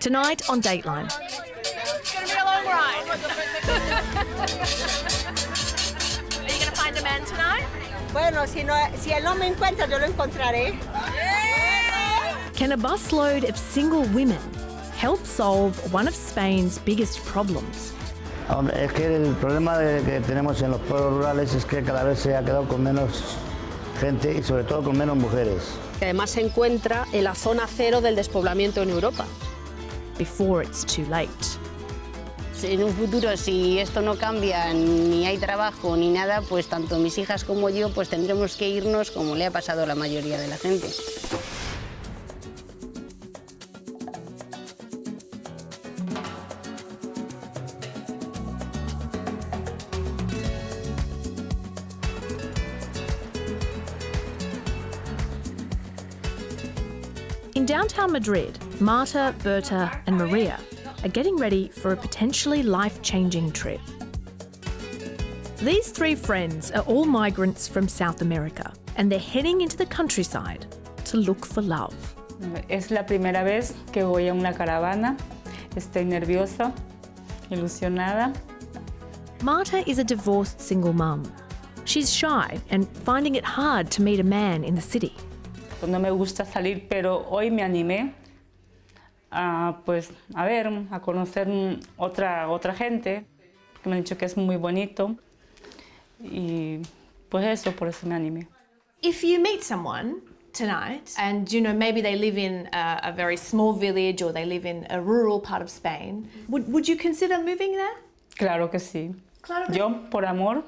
Tonight on Dateline. It's going to be a long ride. Are you going to find a man tonight? Bueno, si él no me encuentra, yo lo encontraré. Can a busload of single women help solve one of Spain's biggest problems? Es que el problema que tenemos en los pueblos rurales es que cada vez se ha quedado con menos gente y sobre todo con menos mujeres. Además se encuentra en la zona cero del despoblamiento en Europa. Before it's too late. En un futuro, si esto no cambia, ni hay trabajo ni nada, pues tanto mis hijas como yo pues tendremos que irnos como le ha pasado a la mayoría de la gente. In downtown Madrid, Marta, Berta and Maria are getting ready for a potentially life-changing trip. These three friends are all migrants from South America and they're heading into the countryside to look for love. Es la primera vez que voy a una caravana. Estoy nerviosa, ilusionada. Marta is a divorced single mum. She's shy and finding it hard to meet a man in the city. No me gusta salir, pero hoy me animé a conocer otra gente, que me han dicho que es muy bonito y pues eso, por eso me animé. If you meet someone tonight and, you know, maybe they live in a very small village or they live in a rural part of Spain, would you consider moving there? Claro que sí. Claro que Yo, por amor,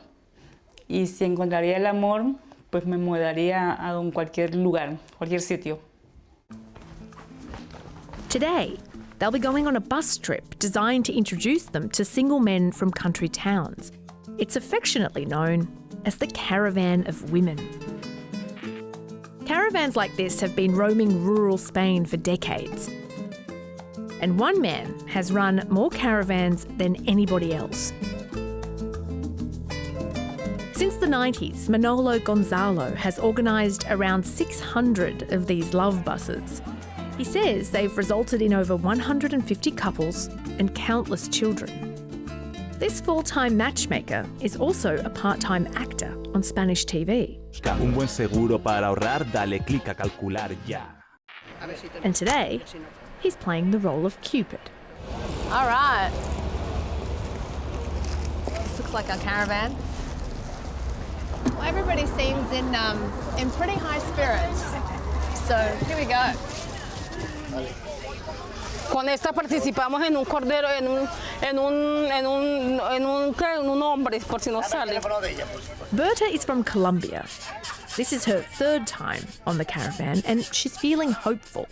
y si encontraría el amor, pues me mudaría a cualquier lugar, cualquier sitio. Today, they'll be going on a bus trip designed to introduce them to single men from country towns. It's affectionately known as the Caravan of Women. Caravans like this have been roaming rural Spain for decades. And one man has run more caravans than anybody else. Since the 90s, Manolo Gonzalo has organised around 600 of these love buses. He says they've resulted in over 150 couples and countless children. This full-time matchmaker is also a part-time actor on Spanish TV. Un buen seguro para ahorrar, dale clic a calcular ya. And today, he's playing the role of Cupid. All right. This looks like our caravan. Well, everybody seems in pretty high spirits. So here we go. Con esta participamos en un cordero, en un hombre, por si no sale. Berta is from Colombia. This is her third time on the caravan and she's feeling hopeful.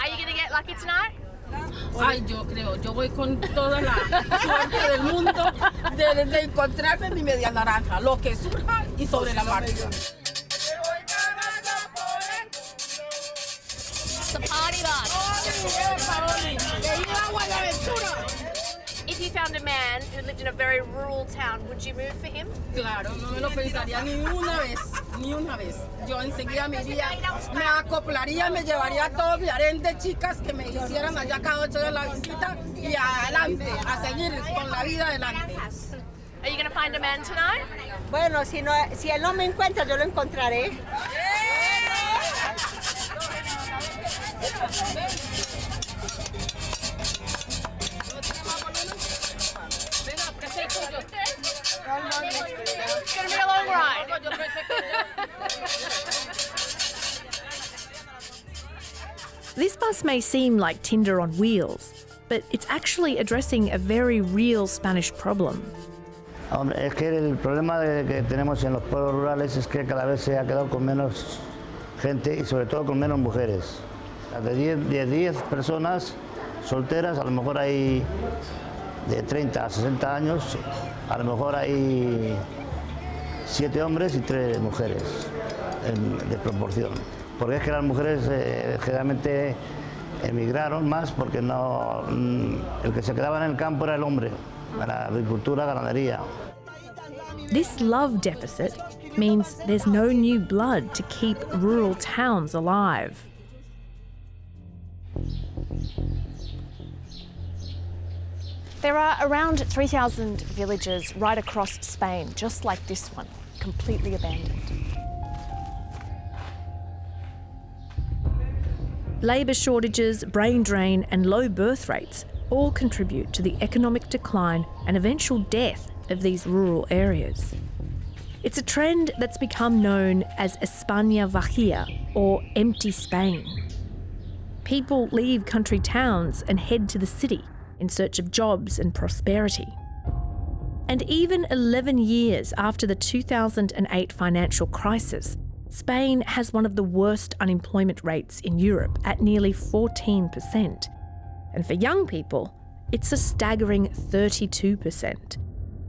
Are you going to get lucky tonight? Ay, yo creo, yo voy con toda la suerte del mundo de encontrarme mi media naranja, lo que surja y sobre la marcha. It's a party bus. If you found a man who lived in a very rural town, would you move for him? Claro, no me lo pensaría ni una vez. Yo enseguida me iría, me acoplaría, me llevaría a todos mis harén chicas que me hicieran allá cada 8 días la visita y adelante, a seguir con la vida adelante. Are you going to find a man tonight? Bueno, si él no me encuentra, yo lo encontraré. It's going to be a long ride. This bus may seem like Tinder on wheels, but it's actually addressing a very real Spanish problem. Es que el problema que tenemos en los pueblos rurales es que cada vez se ha quedado con menos gente y sobre todo con menos mujeres. De 10 personas solteras, a lo mejor hay de 30 a 60 años, a lo mejor hay 7 hombres y 3 mujeres de proporción. Porque es que las mujeres generalmente emigraron más porque el que se quedaba en el campo era el hombre, la agricultura, ganadería. This love deficit means there's no new blood to keep rural towns alive. There are around 3,000 villages right across Spain, just like this one, completely abandoned. Labour shortages, brain drain and low birth rates all contribute to the economic decline and eventual death of these rural areas. It's a trend that's become known as España vacía, or empty Spain. People leave country towns and head to the city in search of jobs and prosperity. And even 11 years after the 2008 financial crisis, Spain has one of the worst unemployment rates in Europe at nearly 14%. And for young people, it's a staggering 32%.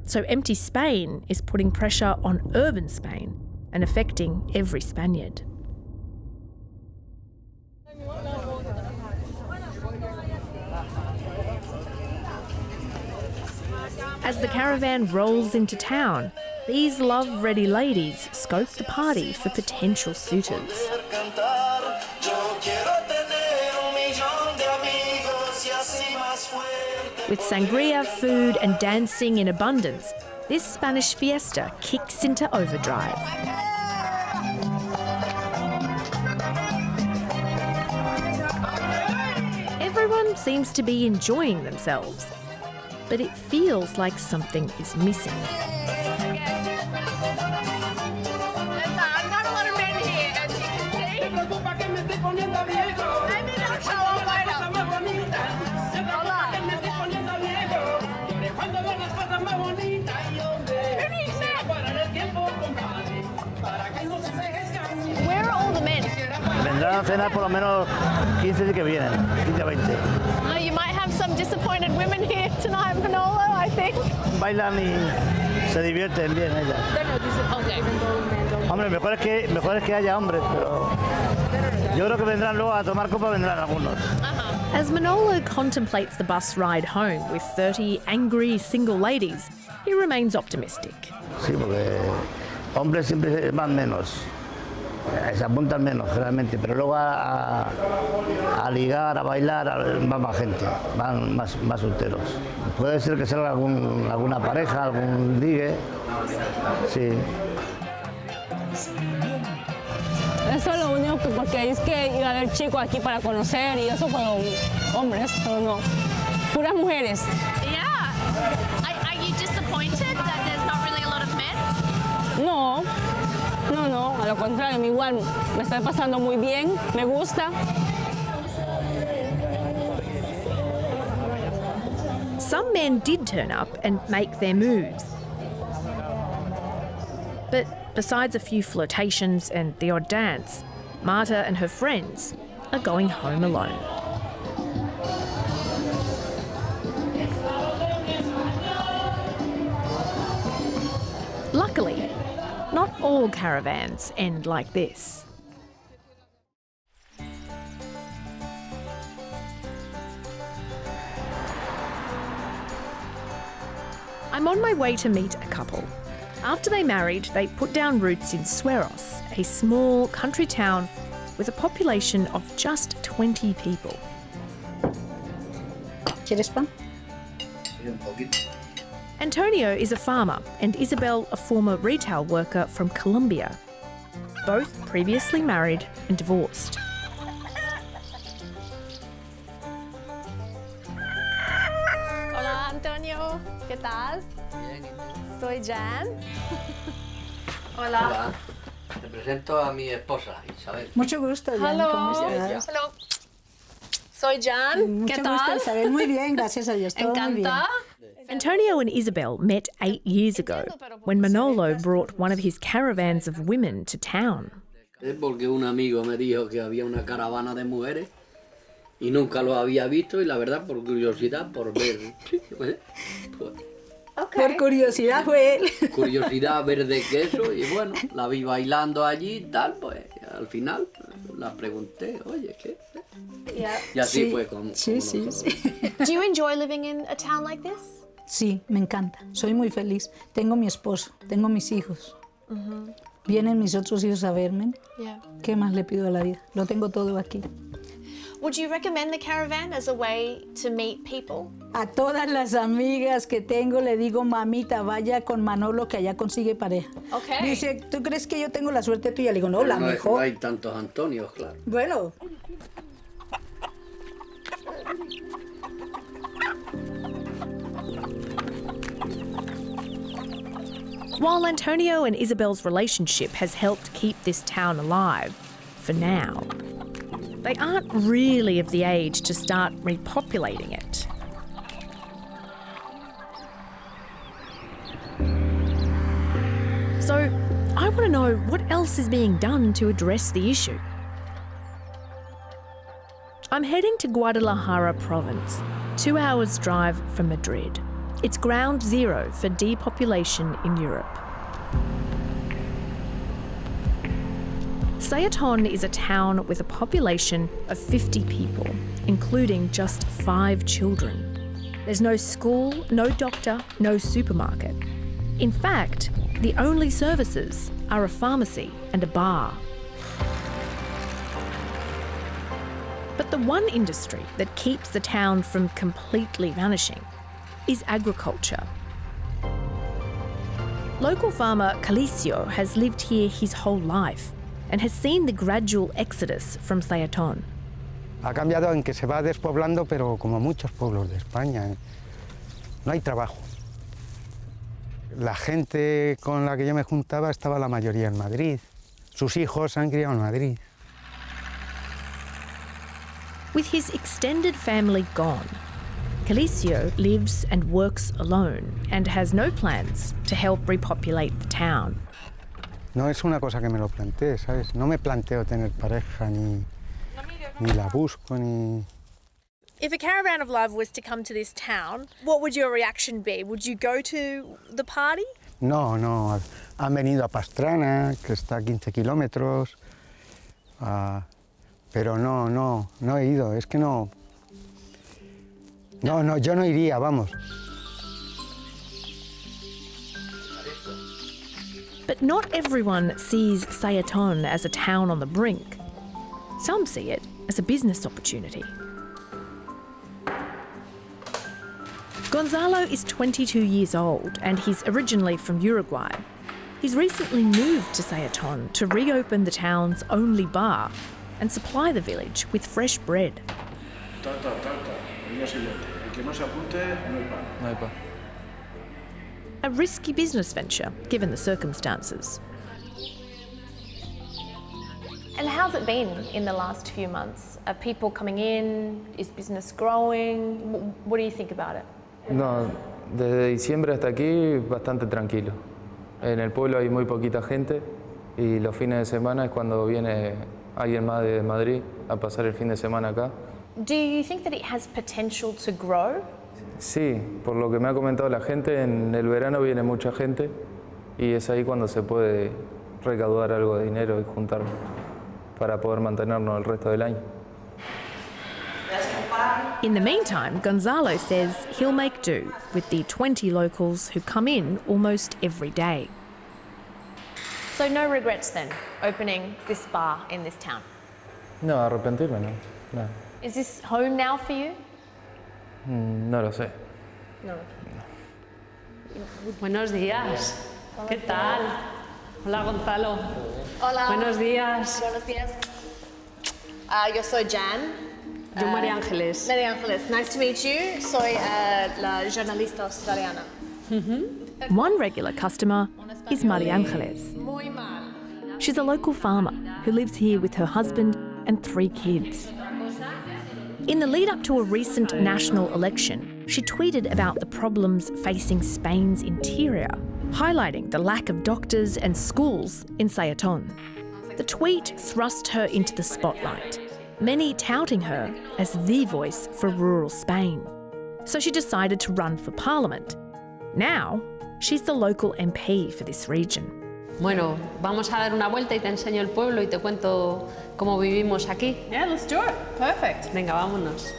So empty Spain is putting pressure on urban Spain and affecting every Spaniard. As the caravan rolls into town, these love-ready ladies scope the party for potential suitors. With sangria, food and dancing in abundance, this Spanish fiesta kicks into overdrive. Everyone seems to be enjoying themselves, but it feels like something is missing. Not a lot of men here, as you can see. Maybe they'll show up later. Where are all the men? Vendrán a cenar por lo menos 15 que vienen, 15 a 20. Oh, you might have some disappointed women here tonight, Manolo, I think. Bailan y se divierten bien ellas. Okay. Hombre, mejor es que haya hombres, pero yo creo que vendrán luego a tomar copa, vendrán algunos. As Manolo contemplates the bus ride home with 30 angry single ladies, he remains optimistic. Sí, porque hombres siempre van menos. Se apuntan menos generalmente, pero luego a ligar, a bailar, va más gente, van más solteros. Puede ser que salga alguna pareja, algún ligue, sí. Eso es lo único, porque es que iba a haber chicos aquí para conocer y eso fueron hombres, pero no, puras mujeres. Yeah. Are you disappointed that there's not really a lot of men? No, a lo contrario, igual me estoy pasando muy bien, me gusta. Some men did turn up and make their moves. But besides a few flirtations and the odd dance, Marta and her friends are going home alone. Luckily, not all caravans end like this. I'm on my way to meet a couple. After they married, they put down roots in Sueros, a small country town with a population of just 20 people. ¿Quieres pan? Antonio is a farmer and Isabel a former retail worker from Colombia. Both previously married and divorced. Hola, Antonio. ¿Qué tal? Bien, ¿y tú? Soy Jan. Hola. Te presento a mi esposa, Isabel. Mucho gusto, Jan. Hello. ¿Cómo estás? Hello. Soy Jan. ¿Qué Mucho tal? gusto, Isabel. Muy bien, gracias a Dios. Todo muy bien. Encanta. Antonio and Isabel met 8 years ago when Manolo brought one of his caravans of women to town. Es porque un amigo me dijo que había una caravana de mujeres y nunca lo había visto y la verdad por curiosidad, por ver. Por curiosidad fue él. Curiosidad ver de queso y bueno, la vi bailando allí y tal, pues al final la pregunté, oye, ¿qué? Yeah. Y así Sí, fue como sí. Do you enjoy living in a town like this? Sí, me encanta. Soy muy feliz. Tengo mi esposo, tengo mis hijos. Vienen mis otros hijos a verme. Yeah. ¿Qué más le pido a la vida? Lo tengo todo aquí. Would you recommend the caravan as a way to meet people? A todas las amigas que tengo le digo, mamita, vaya con Manolo que allá consigue pareja. Okay. Dice, ¿tú crees que yo tengo la suerte tuya? Le digo, no, Pero la mejor. No hay tantos Antonios, claro. Bueno. While Antonio and Isabel's relationship has helped keep this town alive, for now, they aren't really of the age to start repopulating it. So, I want to know what else is being done to address the issue. I'm heading to Guadalajara province, 2 hours' drive from Madrid. It's ground zero for depopulation in Europe. Sayatón is a town with a population of 50 people, including just 5 children. There's no school, no doctor, no supermarket. In fact, the only services are a pharmacy and a bar. But the one industry that keeps the town from completely vanishing is agriculture. Local farmer Calicio has lived here his whole life and has seen the gradual exodus from Sayatón. Ha cambiado en que se va despoblando, pero como muchos pueblos de España, no hay trabajo. La gente con la que yo me juntaba estaba la mayoría en Madrid. Sus hijos se han criado en Madrid. With his extended family gone, Calicio lives and works alone and has no plans to help repopulate the town. No es una cosa que me lo plantee, ¿sabes? No me planteo tener pareja, ni la busco, ni... If a caravan of love was to come to this town, what would your reaction be? Would you go to the party? No, han venido a Pastrana, que está a 15 kilómetros, pero no he ido, es que no, yo no iría, vamos. But not everyone sees Sayatón as a town on the brink. Some see it as a business opportunity. Gonzalo is 22 years old and he's originally from Uruguay. He's recently moved to Sayatón to reopen the town's only bar and supply the village with fresh bread. Tarta. El día siguiente. El que no se apunte, no hay pan. No hay pan. A risky business venture, given the circumstances. And how's it been in the last few months? Are people coming in? Is business growing? What do you think about it? No, desde diciembre hasta aquí bastante tranquilo. En el pueblo hay muy poquita gente y los fines de semana es cuando viene alguien más de Madrid a pasar el fin de semana acá. Do you think that it has potential to grow? Sí, por lo que me ha comentado la gente, en el verano viene mucha gente y es ahí cuando se puede recaudar algo de dinero y juntar para poder mantenernos el resto del año. In the meantime, Gonzalo says he'll make do with the 20 locals who come in almost every day. So no regrets then, opening this bar in this town? No, arrepentirme no. Is this home now for you? No lo sé. No. Buenos días. ¿Qué tal? Hola, Gonzalo. Hola. Buenos días. Buenos días. Yo soy Jan. Yo, María Ángeles. María Ángeles, nice to meet you. Soy la jornalista australiana. One regular customer is María Ángeles. She's a local farmer who lives here with her husband and 3 kids. In the lead up to a recent national election, she tweeted about the problems facing Spain's interior, highlighting the lack of doctors and schools in Sayatón. The tweet thrust her into the spotlight, many touting her as the voice for rural Spain. So she decided to run for parliament. Now, she's the local MP for this region. Bueno, vamos a dar una vuelta y te enseño el pueblo y te cuento cómo vivimos aquí. Yeah, let's do it. Perfect. Venga, vámonos.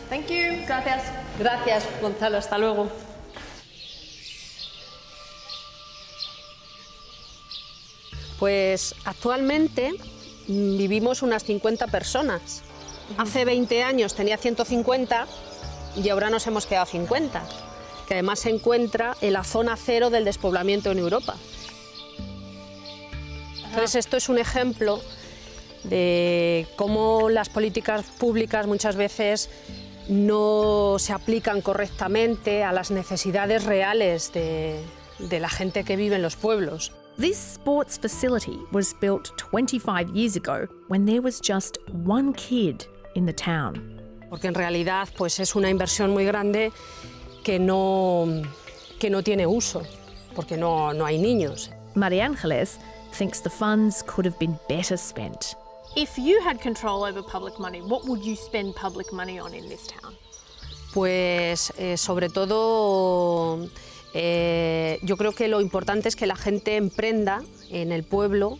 Thank you. Gracias. Gracias, Gonzalo. Hasta luego. Pues actualmente vivimos unas 50 personas Hace 20 años tenía 150 y ahora nos hemos quedado 50, que además se encuentra en la zona cero del despoblamiento en Europa. Entonces esto es un ejemplo de cómo las políticas públicas muchas veces no se aplican correctamente a las necesidades reales de la gente que vive en los pueblos. This sports facility was built 25 years ago when there was just one kid in the town. Porque en realidad pues es una inversión muy grande que no tiene uso, porque no hay niños. María Ángeles thinks the funds could have been better spent. If you had control over public money, what would you spend public money on in this town? Pues sobre todo yo creo que lo importante es que la gente emprenda en el pueblo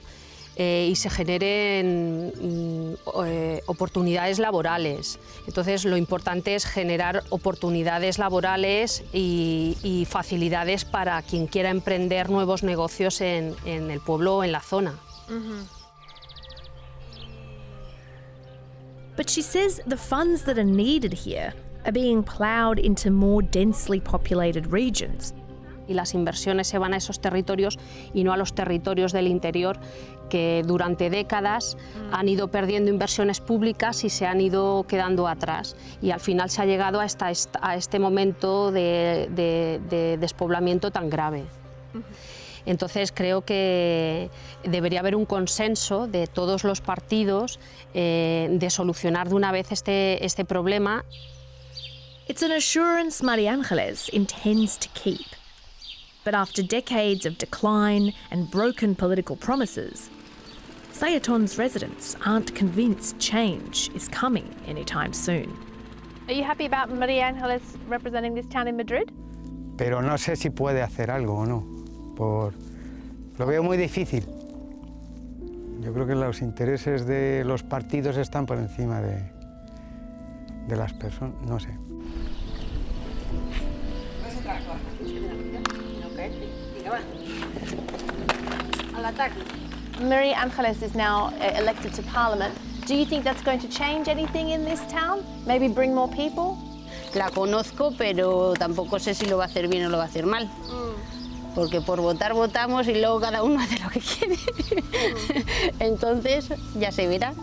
y se generen oportunidades laborales. Entonces lo importante es generar oportunidades laborales y facilidades para quien quiera emprender nuevos negocios en el pueblo o en la zona. But she says the funds that are needed here are being ploughed into more densely populated regions. Y las inversiones se van a esos territorios y no a los territorios del interior que durante décadas han ido perdiendo inversiones públicas y se han ido quedando atrás. Y al final se ha llegado a este momento de despoblamiento tan grave. Entonces creo que debería haber un consenso de todos los partidos de solucionar de una vez este problema. It's an assurance María Ángeles intends to keep. But after decades of decline and broken political promises, Sayatón's residents aren't convinced change is coming anytime soon. Are you happy about María Ángeles representing this town in Madrid? Pero no sé si puede hacer algo o no. Lo veo muy difícil. Yo creo que los intereses de los partidos están por encima de las personas, no sé. María Ángeles is now elected to Parliament. Do you think that's going to change anything in this town? Maybe bring more people? La conozco, pero tampoco sé si lo va a hacer bien o lo va a hacer mal. Porque por votar votamos y luego cada uno hace lo que quiere. Entonces ya se verá.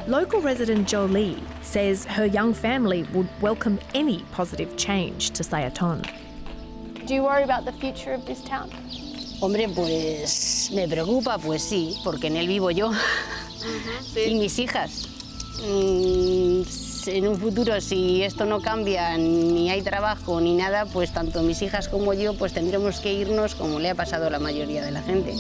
Local resident Jolie says her young family would welcome any positive change to Sayatón. Do you worry about the future of this town? Hombre, pues me preocupa, pues sí, porque en él vivo yo y mis hijas. En un futuro, si esto no cambia, ni hay trabajo ni nada, pues tanto mis hijas como yo pues tendremos que irnos como le ha pasado a la mayoría de la gente.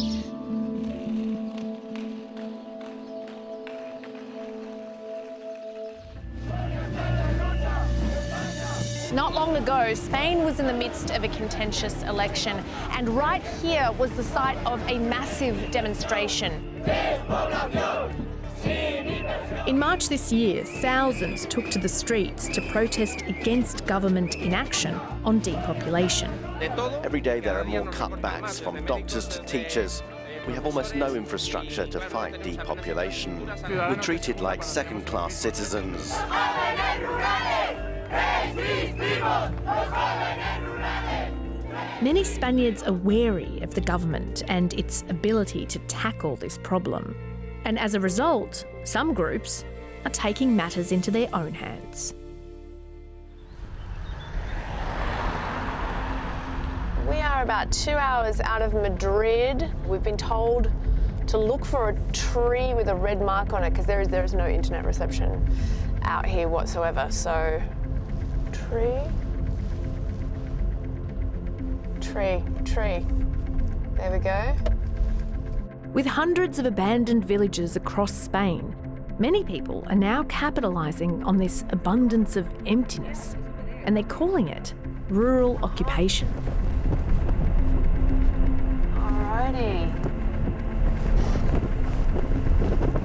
Not long ago, Spain was in the midst of a contentious election, and right here was the site of a massive demonstration. In March this year, thousands took to the streets to protest against government inaction on depopulation. Every day there are more cutbacks, from doctors to teachers. We have almost no infrastructure to fight depopulation. We're treated like second-class citizens. Many Spaniards are wary of the government and its ability to tackle this problem. And as a result, some groups are taking matters into their own hands. We are about 2 hours out of Madrid. We've been told to look for a tree with a red mark on it because there is no internet reception out here whatsoever. So, tree. There we go. With hundreds of abandoned villages across Spain, many people are now capitalising on this abundance of emptiness, and they're calling it rural occupation. Alrighty.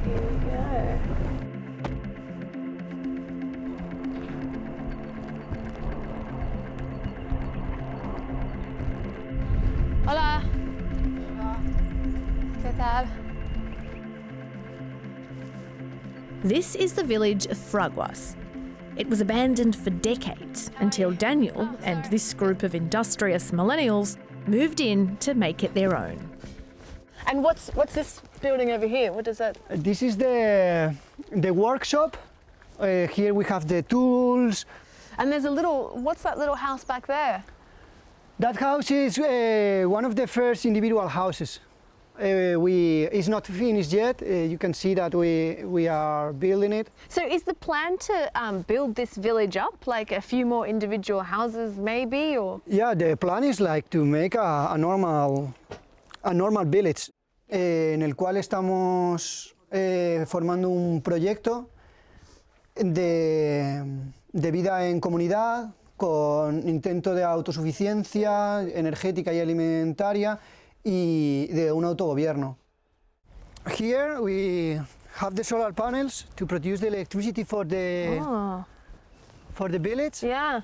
Here we go. Hola. ¿Qué tal? This is the village of Fraguas. It was abandoned for decades until Daniel and this group of industrious millennials moved in to make it their own. And what's this building over here? What does that? This is the workshop. Here we have the tools. And there's a little, what's that little house back there? That house is one of the first individual houses. It's not finished yet. You can see that we are building it. So is the plan to build this village up, like a few more individual houses maybe, or? Yeah, the plan is like to make a normal village, en el cual estamos formando un proyecto de vida en comunidad, con intento de autosuficiencia energética y alimentaria, y de un autogobierno. Here we have the solar panels to produce the electricity for the village. Yeah.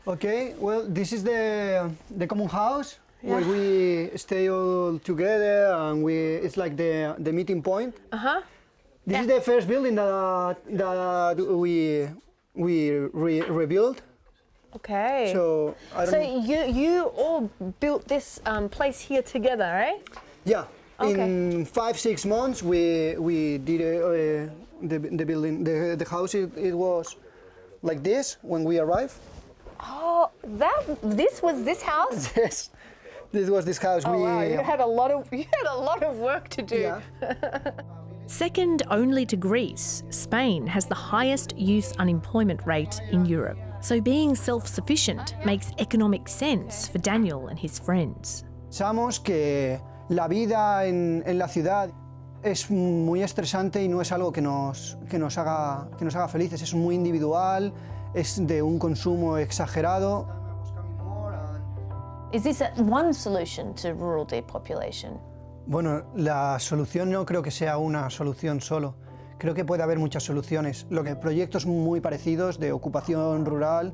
Okay, well, this is the common house where we stay all together, and it's like the meeting point. This is the first building that we rebuilt. Okay. So you all built this place here together, right? Yeah. Okay. In 5-6 months we did the building. The house it was like this when we arrived. Oh, this was this house? Yes. This was this house. Oh wow! You had a lot of work to do. Yeah. Second only to Greece, Spain has the highest youth unemployment rate in Europe. So being self-sufficient makes economic sense for Daniel and his friends. Pensamos que la vida en la ciudad es muy estresante y no es algo que nos haga felices. Es muy individual, es de un consumo exagerado. Is this one solution to rural depopulation? Bueno, la solución no creo que sea una solución solo. Creo que puede haber muchas soluciones. Proyectos muy parecidos de ocupación rural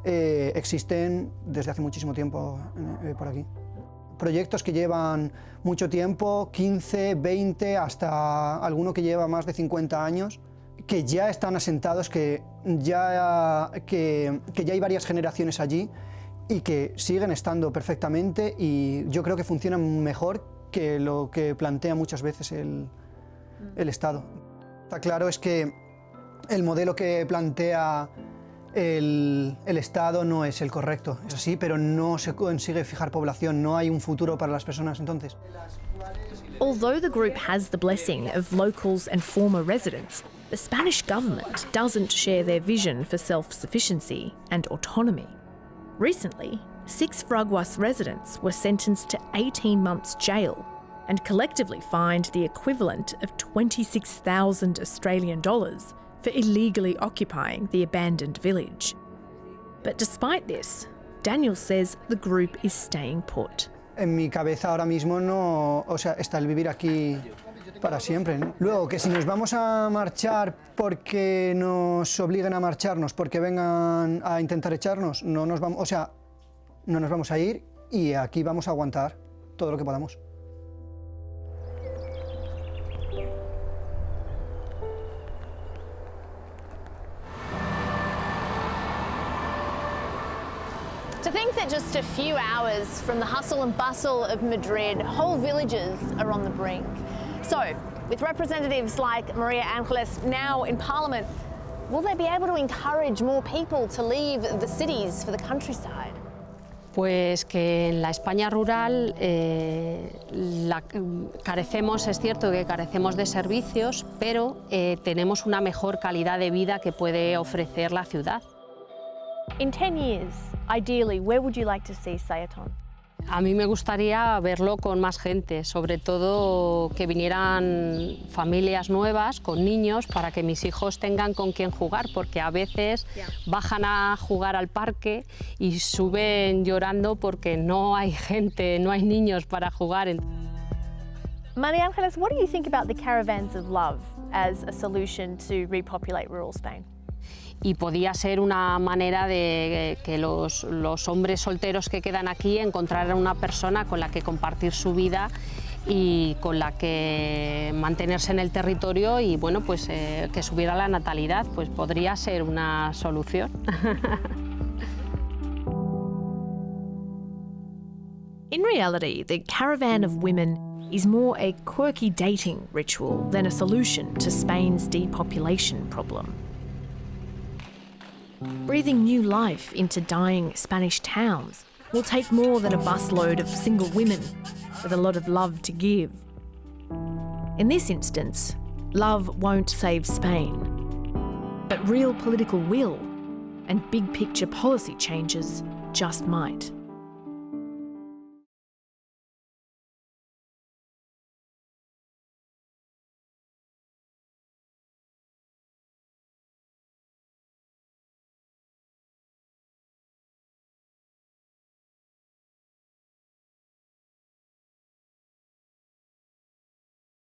existen desde hace muchísimo tiempo por aquí. Proyectos que llevan mucho tiempo, 15, 20, hasta alguno que lleva más de 50 años, que ya están asentados, que ya hay varias generaciones allí y que siguen estando perfectamente, y yo creo que funcionan mejor que lo que plantea muchas veces el Estado. Está claro es que el modelo que plantea el Estado no es el correcto, es así, pero no se consigue fijar población, no hay un futuro para las personas entonces. Although the group has the blessing of locals and former residents, the Spanish government doesn't share their vision for self-sufficiency and autonomy. Recently, 6 Fraguas residents were sentenced to 18 months jail and collectively fined the equivalent of $26,000 Australian for illegally occupying the abandoned village. But despite this, Daniel says the group is staying put. En mi cabeza ahora mismo no, está el vivir aquí para siempre, ¿no? Luego, que si nos vamos a marchar porque nos obliguen a marcharnos, porque vengan a intentar echarnos, no nos vamos a ir, y aquí vamos a aguantar todo lo que podamos. To think that just a few hours from the hustle and bustle of Madrid, whole villages are on the brink. So, with representatives like Maria Angeles now in Parliament, will they be able to encourage more people to leave the cities for the countryside? Pues que en la España rural carecemos, es cierto que carecemos de servicios, pero tenemos una mejor calidad de vida que puede ofrecer la ciudad. In 10 years, ideally, where would you like to see Sayatón? A mí me gustaría verlo con más gente, sobre todo que vinieran familias nuevas con niños para que mis hijos tengan con quién jugar, porque a veces bajan a jugar al parque y suben llorando porque no hay gente, no hay niños para jugar. Maria Angeles, what do you think about the caravans of love as a solution to repopulate rural Spain? Y podía ser una manera de que los hombres solteros que quedan aquí encontraran una persona con la que compartir su vida y con la que mantenerse en el territorio y bueno, pues que subiera la natalidad, pues podría ser una solución. In reality, the caravan of women is more a quirky dating ritual than a solution to Spain's depopulation problem. Breathing new life into dying Spanish towns will take more than a busload of single women with a lot of love to give. In this instance, love won't save Spain, but real political will and big picture policy changes just might.